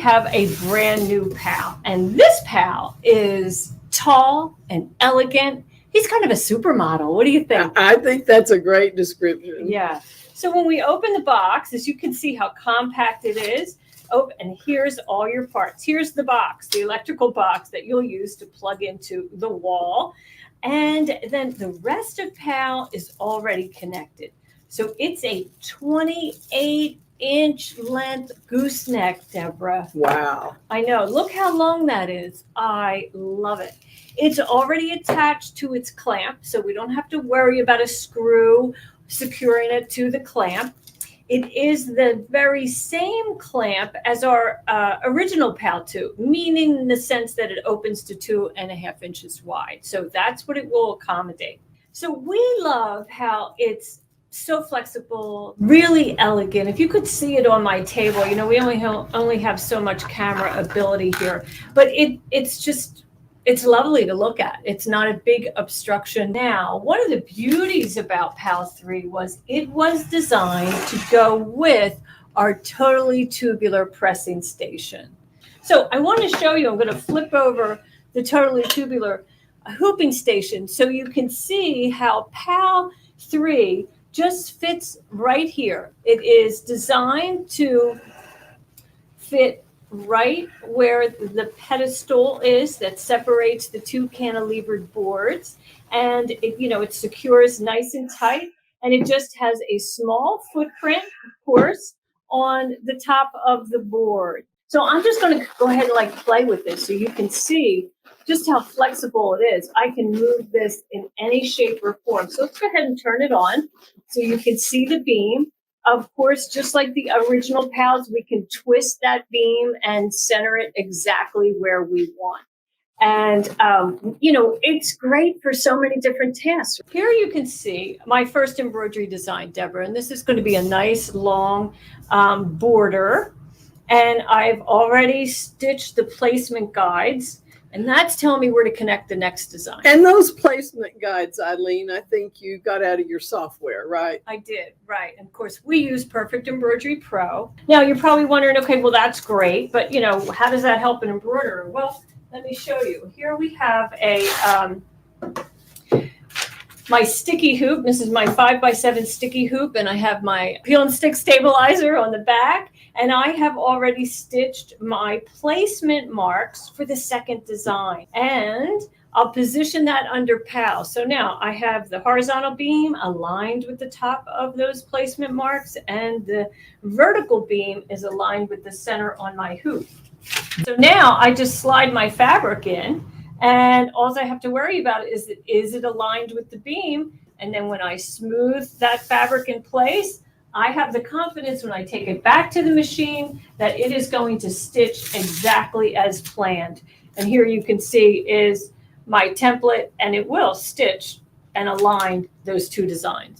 have a brand new PAL, and this PAL is tall and elegant. He's kind of a supermodel. What do you think? I think that's a great description. Yeah. So when we open the box, as you can see how compact it is. Oh, and here's all your parts. Here's the box, the electrical box that you'll use to plug into the wall. And then the rest of PAL is already connected. So it's a 28-inch length gooseneck, Deborah. Wow. I know. Look how long that is. I love it. It's already attached to its clamp, so we don't have to worry about a screw securing it to the clamp. It is the very same clamp as our original PAL2, meaning in the sense that it opens to 2.5 inches wide. So that's what it will accommodate. So we love how it's so flexible, really elegant. If you could see it on my table, you know, we only have so much camera ability here, but it's lovely to look at. It's not a big obstruction. Now, one of the beauties about PAL3 was it was designed to go with our totally tubular pressing station. So I want to show you, I'm going to flip over the totally tubular hooping station so you can see how PAL3 just fits right here. It is designed to fit right where the pedestal is that separates the two cantilevered boards, and it secures nice and tight, and it just has a small footprint, of course, on the top of the board. So I'm just going to go ahead and play with this so you can see just how flexible it is. I can move this in any shape or form. So let's go ahead and turn it on so you can see the beam. Of course, just like the original PALs, we can twist that beam and center it exactly where we want. And, it's great for so many different tasks. Here you can see my first embroidery design, Deborah, and this is going to be a nice long border. And I've already stitched the placement guides. And that's telling me where to connect the next design. And those placement guides, Eileen, I think you got out of your software, right? I did, right. And of course, we use Perfect Embroidery Pro. Now, you're probably wondering, okay, well, that's great, but, how does that help an embroiderer? Well, let me show you. Here we have my sticky hoop. This is my 5x7 sticky hoop, and I have my peel and stick stabilizer on the back. And I have already stitched my placement marks for the second design. And I'll position that under PAL. So now I have the horizontal beam aligned with the top of those placement marks, and the vertical beam is aligned with the center on my hoop. So now I just slide my fabric in, and all I have to worry about is it aligned with the beam? And then when I smooth that fabric in place, I have the confidence when I take it back to the machine that it is going to stitch exactly as planned. And here you can see is my template, and it will stitch and align those two designs.